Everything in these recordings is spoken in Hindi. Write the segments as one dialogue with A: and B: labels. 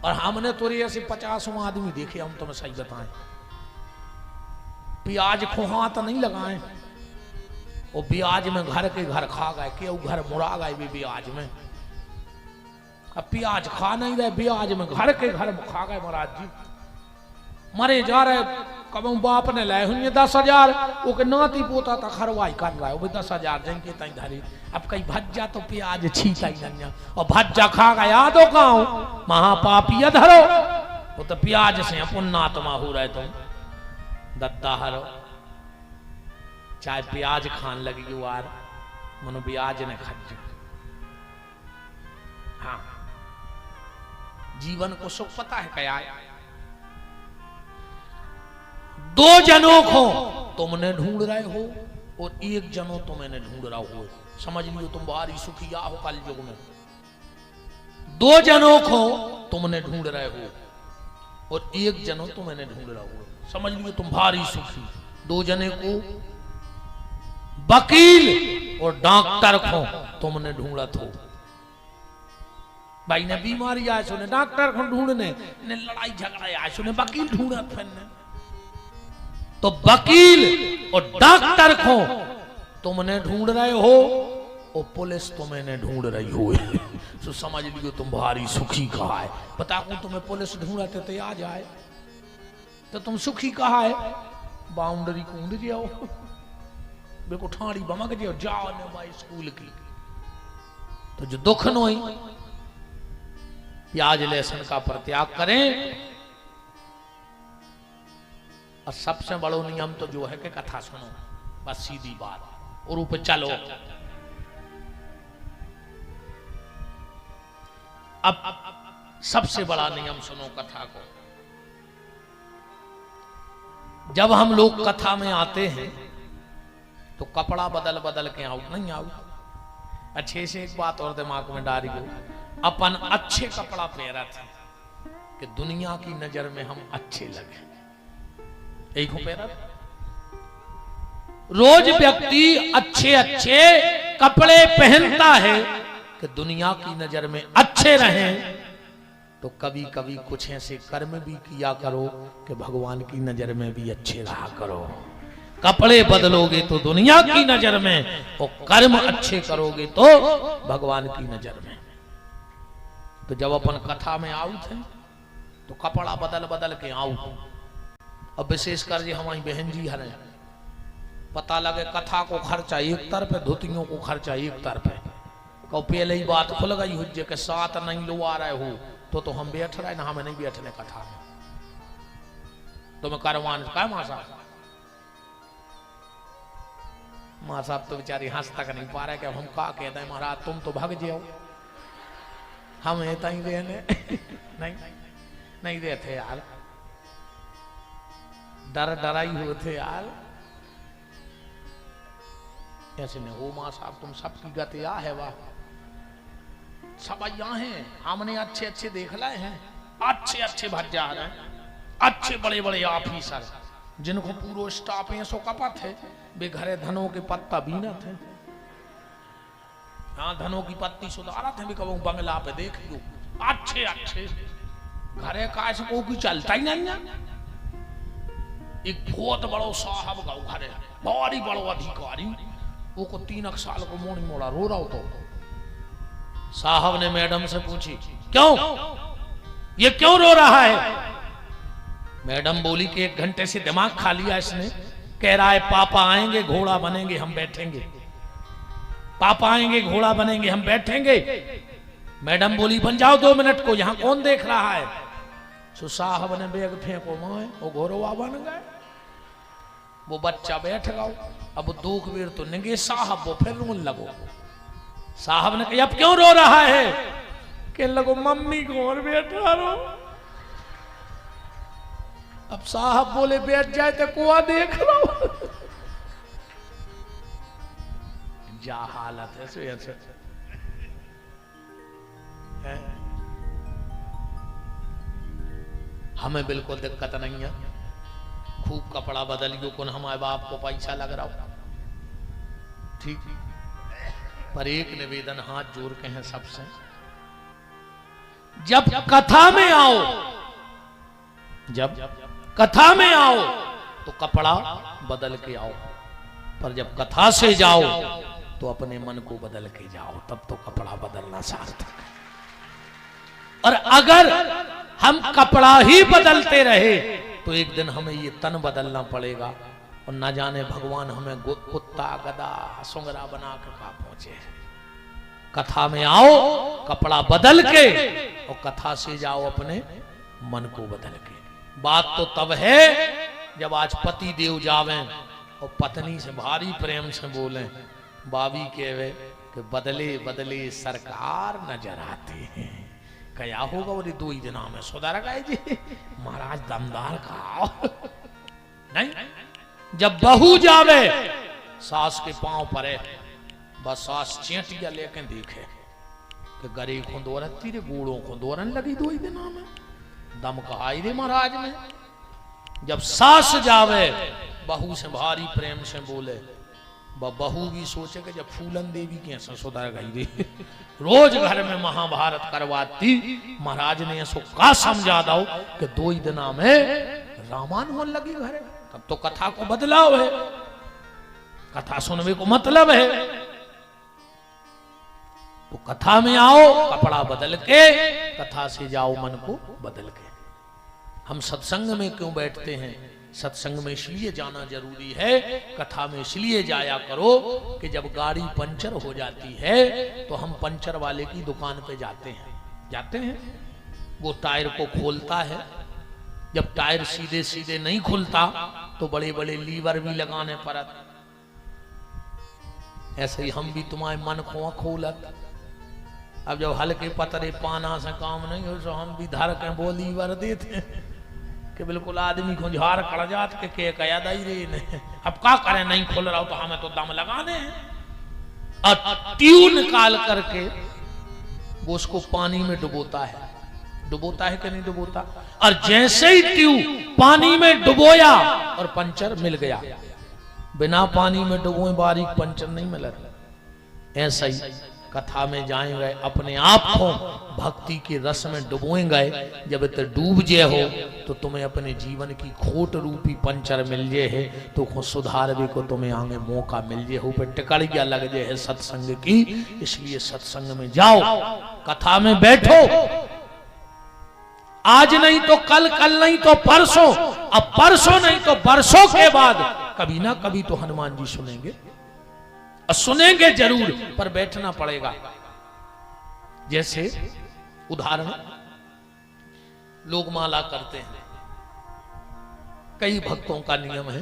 A: और हमने तो ऐसे 50 आदमी देखे, हम तुम्हें सही बताएं, प्याज को हाथ नहीं लगाए, वो ब्याज में घर के घर खा गए, क्यों घर मुड़ा गए भी ब्याज में। अब प्याज खा नहीं रहे, ब्याज में घर के घर खा गए महाराज जी। मरे जा रहे, कब बाप ने लाए हुए 10,000, वो के नाती पोता था खरवाई कर रहा है, वो 10,000 जिनके तई धरी। अब कहीं भज्जा तो प्याज छीका ही नहीं, और भज्जा खा गया तो कहूं महापापी धरो, वो तो प्याज से पुण्यात्मा हो रहे तुम दत्ता हरो। चाहे प्याज खान लगी वार मनो ब्याज ने खज। हाँ, जीवन को सुख पता है क्या? दो जनों को तुमने ढूंढ रहे हो और एक जनों तुम्हें ढूंढ रहा हो, समझ लियो तुम भारी सुखिया हो कल युग में। दो जनों को तुमने ढूंढ रहे हो और एक जनों तुम्हें ढूंढ रहा हो, समझ लियो तुम भारी सुखी। दो जने को वकील और डॉक्टर को तुमने ढूंढत हो। भाई ने बीमारी आए सुने डॉक्टर को ढूंढने, ने लड़ाई झगड़ा आए सुने वकील ढूंढत फिरने। तो वकील और डॉक्टर को तुमने ढूंढ रहे हो और पुलिस तुम्हें ढूंढ रही हो। तो समझ लियो तुम भारी सुखी कहा है। बता को तुम्हें पुलिस ढूंढते तो आ जाए तो तुम सुखी कहा है। बाउंड्री कूद जाओ, बेको ठाड़ी बमक जाओ, जाओ ने भाई स्कूल की। तो जो दुख नोई प्याज लहसुन का परित्याग करें। और सबसे बड़ो नियम तो जो है कि कथा सुनो, बस सीधी बात, और ऊपर चलो। अब सबसे बड़ा नियम सुनो कथा को। जब हम लोग कथा में आते हैं तो कपड़ा बदल बदल के आओ, नहीं आओ। अच्छे से एक बात और दिमाग में डाली हो, अपन अच्छे कपड़ा पहरा थे कि दुनिया की नजर में हम अच्छे लगे। एक हो पहरा। रोज व्यक्ति अच्छे अच्छे कपड़े पहनता है कि दुनिया की नजर में अच्छे रहें। तो कभी कभी कुछ ऐसे कर्म भी किया करो कि भगवान की नजर में भी अच्छे रहा करो। कपड़े बदलोगे तो दुनिया की नजर में, और कर्म अच्छे करोगे तो भगवान की नजर में। तो जब अपन कथा में आऊ थे तो कपड़ा बदल बदल के आऊ। अब विशेषकर जी हमारी बहन जी हरे, पता लगे कथा को खर्चा एक तरफ है, धोतियों को खर्चा एक तरफ है। कहो पहले ही बात खुल गई हुज्जे के साथ नहीं लो आ रहे हो तो हम बैठ रहे ना, हमें नहीं बैठने कथा में। तुम्हें करवान का मां साहब तो बेचारी हंस तक नहीं पा रहे कि हम का कहते हैं महाराज तुम तो भाग जाओ, हम ऐसा ही रहने नहीं रहते यार, डरा ही होते यार। ऐसे नहीं हो मां साहब, तुम सबकी गति आ है वाह, सब यहाँ हैं, हमने अच्छे अच्छे देख लाए हैं, अच्छे अच्छे भज्जा रहे, अच्छे बड़े बड़े ऑफिसर जिनको पूरा स्टाफ ऐसो कपत है, वे घरे धनों के पत्ता बीनत है। हाँ धनों की पत्ती सुधारत है, भी कब बंगला पे देख लो अच्छे अच्छे घरे का को की चलता ही नहीं है। एक बहुत बड़ो साहब गाँव घरे भारी बड़ो अधिकारी, वो को 3 साल को मोड़ी मोड़ा रो रहा हो। तो साहब ने मैडम से पूछी क्यों ये क्यों रो रहा है। मैडम बोली कि 1 घंटे से दिमाग खा लिया इसने, कह रहा है पापा आएंगे घोड़ा बनेंगे हम बैठेंगे, पापा आएंगे घोड़ा बनेंगे हम बैठेंगे। मैडम बोली बन जाओ 2 मिनट को, यहां कौन देख रहा है। सो साहब ने बैग फेंको माए, वो घोड़वा बन गए, वो बच्चा बैठ गया। अब 2 बेर तो निगे साहब, वो फिर रोन लगो। साहब ने कहा अब क्यों रो रहा है, कह लगो मम्मी को और बैठा रो। अब साहब बोले बैठ जाए तो कुआ देख लो। जा हालत है से हमें बिल्कुल दिक्कत नहीं है, खूब कपड़ा बदलियो कौन हमारे बाप को पैसा लग रहा हो ठीक, पर एक निवेदन हाथ जोड़ के हैं सबसे, जब कथा में आओ, जब कथा में आओ तो कपड़ा बदल के आओ, पर जब कथा से जाओ तो अपने मन को बदल के जाओ, तब तो कपड़ा बदलना सार्थक है। और अगर हम कपड़ा ही बदलते रहे तो एक दिन हमें ये तन बदलना पड़ेगा, और न जाने भगवान हमें कुत्ता गधा सुंगरा बना के कहा पहुंचे। कथा में आओ कपड़ा बदल के, और कथा से जाओ अपने मन को बदल के। बात तो तब है जब आज पति देव जावे और पत्नी से भारी प्रेम से बोले, बाबी कहवे कि बदले बदले सरकार नजर आती है। क्या होगा वो 2 ही दिनों में सुधर गए जी, महाराज दमदार खाओ। नहीं, जब बहू जावे सास के पांव परे, बस सास चेटिया लेके देखे कि गरी को दोरन तेरे बूढ़ों को दोरन लगी 2 ही दिनों में, दम कहाई रे महाराज ने। जब सास जावे बहू से भारी प्रेम से बोले, बहू भी सोचे कि जब फूलन देवी कैसे सुधर गई रे, रोज घर में महाभारत करवाती, महाराज ने ऐसो का समझा दो कि 2 ही दिना में रामायण होने लगी घरे। तब तो कथा को बदलाव है, कथा सुनने को मतलब है। तो कथा में आओ कपड़ा बदल के, कथा से जाओ मन को बदल के। हम सत्संग में क्यों बैठते हैं? सत्संग में इसलिए जाना जरूरी है, कथा में इसलिए जाया करो कि जब गाड़ी पंचर हो जाती है तो हम पंचर वाले की दुकान पे जाते हैं, वो टायर को खोलता है। जब टायर सीधे सीधे नहीं खुलता तो बड़े बड़े लीवर भी लगाने पड़त। ऐसे ही हम भी तुम्हारे मन को खोलत। अब जब हल्के पतरे पाना से काम नहीं हो तो हम भी धर के वो लीवर देते कि बिल्कुल आदमी को झाड़ कड़ जात के कया दाई रे ने। अब क्या करें, नहीं खोल रहा हो तो हमें तो दम लगाने हैं। और ट्यूब निकाल करके वो उसको पानी में डुबोता है कि नहीं डुबोता। और जैसे ही ट्यूब पानी में डुबोया और पंचर मिल गया, बिना पानी में डुबोए बारीक पंचर नहीं मिला। ऐसा ही कथा में जाएंगे, अपने आप को भक्ति के रस में डुबोएंगे। जब इतने डूब जे हो तो तुम्हें अपने जीवन की खोट रूपी पंचर मिल जे है, तो सुधारवे को तुम्हें आगे मौका मिल जे हो, पे टिकड़िया लग जे है सत्संग की। इसलिए सत्संग में जाओ, कथा में बैठो, आज नहीं तो कल, कल नहीं तो परसों, अब परसों नहीं तो बरसों के बाद कभी ना कभी तो हनुमान जी सुनेंगे, और सुनेंगे जरूर, पर बैठना पड़ेगा। जैसे उदाहरण, लोग माला करते हैं, कई भक्तों का नियम है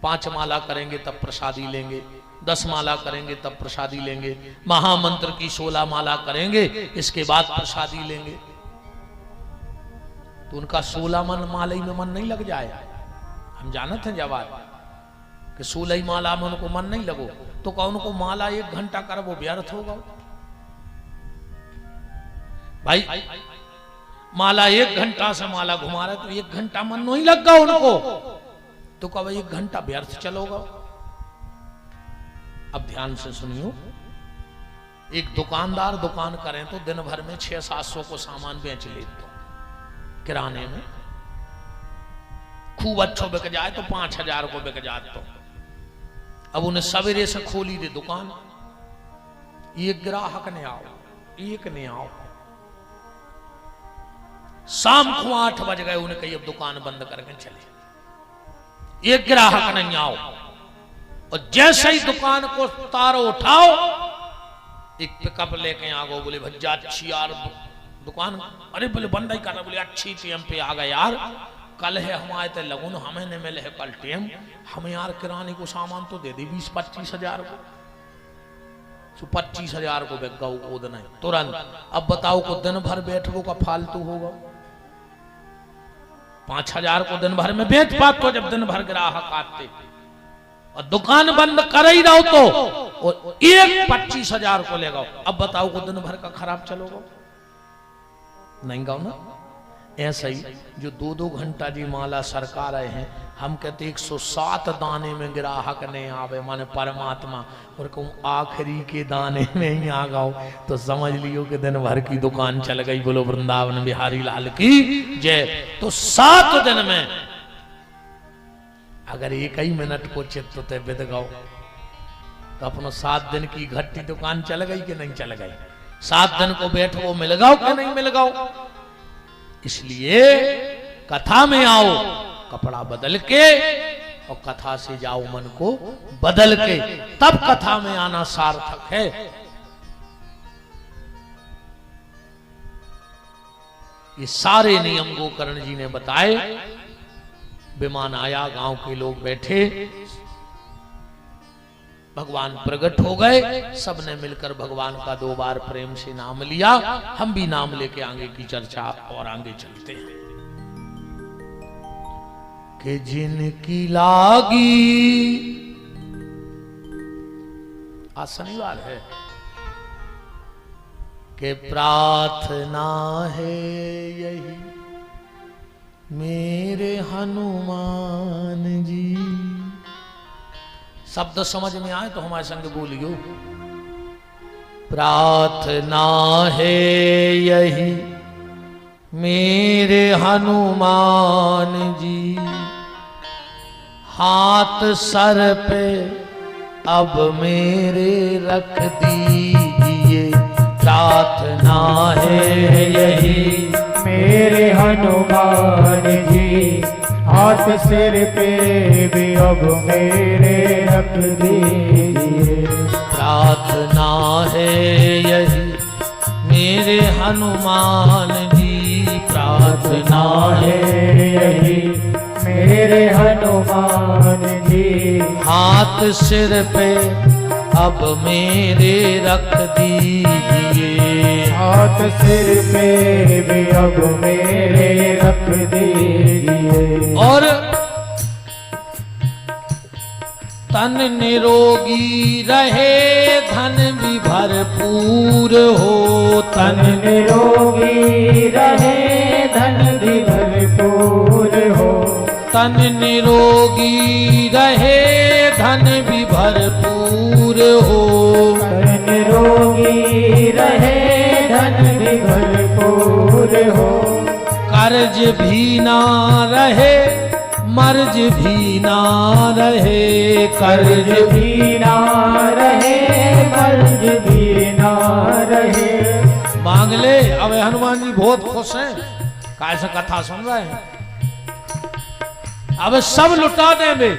A: 5 माला करेंगे तब प्रसादी लेंगे, 10 माला करेंगे तब प्रसादी लेंगे, महामंत्र की 16 माला करेंगे इसके बाद प्रसादी लेंगे। तो उनका 16 माला में मन नहीं लग जाए। हम जानते हैं जवाब कि 16 माला में उनको मन नहीं लगो, तो क्या उनको माला 1 घंटा कर वो व्यर्थ होगा? भाई माला 1 घंटा से माला घुमा रहे तो 1 घंटा मन नहीं लगा उनको, तो कब 1 घंटा व्यर्थ चलोगा? अब ध्यान से सुनियो, एक दुकानदार दुकान करें तो दिन भर में 600-700 को सामान बेच लेते किराने में, खूब अच्छो बिक जाए तो 5000 को बिक जाए। तो अब उन्हें सवेरे से खोली दे दुकान, एक ग्राहक ने आओ, एक ने आओ, शाम को 8 बज गए, उन्हें कही अब दुकान बंद करके चले, एक ग्राहक नहीं आओ। और जैसे ही दुकान को तारो उठाओ, एक पिकअप लेके आ गो, बोले भज्जा अच्छी यार दुकान, अरे बोले बंद ही करना, बोले अच्छी टीएम पे आ गए यार, कल है हमारे ते लगुन, हमें नहीं मिले है कल टीएम, हमें यार किराने को सामान तो दे दे 20-25 हजार को, तो 25 हजार को बिक गऊ कूद नहीं तुरंत। अब बताओ को दिन भर बैठो का फालतू होगा? 5000 को दिन भर में बेच पाते तो जब दिन भर ग्राहक आते, और दुकान बंद कर ही रहो तो और एक 25,000 को ले गाओ। अब बताओ को दिन भर का खराब चलोगा? नहीं गाओ ना। ऐसा ही जो 2-2 घंटा जी माला सरका रहे हैं, हम कहते 107 दाने में ग्राहक ने आवे, माने परमात्मा, और कहूँ आखिरी के दाने में ही आ गाओ तो समझ लियो कि दिन भर की दुकान चल गई। बोलो वृंदावन बिहारी लाल की जय। तो 7 दिन में अगर एक ही मिनट को चित्त ते विद गाओ तो अपनो 7 दिन की घट्टी दुकान चल गई कि नहीं चल गई? 7 दिन को बैठो मिल गाओ कि नहीं मिल गाओ? इसलिए कथा में आओ कपड़ा बदल के और कथा से जाओ मन को बदल के, तब कथा में आना सार्थक है। ये सारे नियम गोकर्ण जी ने बताए। विमान आया, गांव के लोग बैठे, भगवान प्रकट हो गए, सबने मिलकर भगवान का 2 बार प्रेम से नाम लिया। हम भी नाम लेके आगे की चर्चा और आगे चलते हैं। कि जिनकी लागी, आज शनिवार है, कि प्रार्थना है यही मेरे हनुमान जी। शब्द समझ में आए तो हमारे संग बोलियो। प्रार्थना है यही मेरे हनुमान जी, हाथ सर पे अब मेरे रख दीजिए। प्रार्थना है यही
B: मेरे हनुमान जी, हाथ सिर पे भी अब मेरे रख दीजिए।
A: प्रार्थना है यही मेरे हनुमान जी, प्रार्थना
B: है यही मेरे हनुमान जी,
A: हाथ सिर पे अब मेरे रख दीजिए।
B: हाथ सिर पे भी अब मेरे रख दीजिए।
A: और तन निरोगी रहे धन भी भरपूर हो,
B: तन निरोगी रहे धन भी भरपूर हो,
A: तन निरोगी रहे धन भी भरपूर हो,
B: तन निरोगी रहे धन भी भरपूर हो,
A: कर्ज भी ना रहे मर्ज भी ना रहे,
B: कर्ज भी ना रहे मर्ज भी ना रहे।
A: मांग ले। अब हनुमान जी बहुत खुश हैं, कैसे कथा सुन रहे हैं, अब सब लुटा देंगे।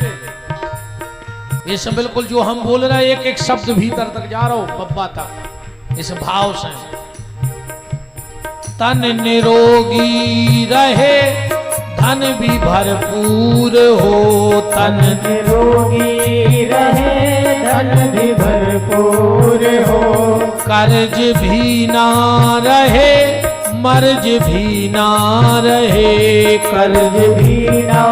A: ये सब बिल्कुल जो हम बोल रहे हैं, एक एक शब्द भीतर तक जा रहा हो बब्बा तक, इस भाव से। तन निरोगी रहे धन भी भरपूर हो, तन
B: निरोगी रहे धन भी भरपूर हो,
A: कर्ज भी ना रहे मर्ज भी ना रहे,
B: कर्ज भी ना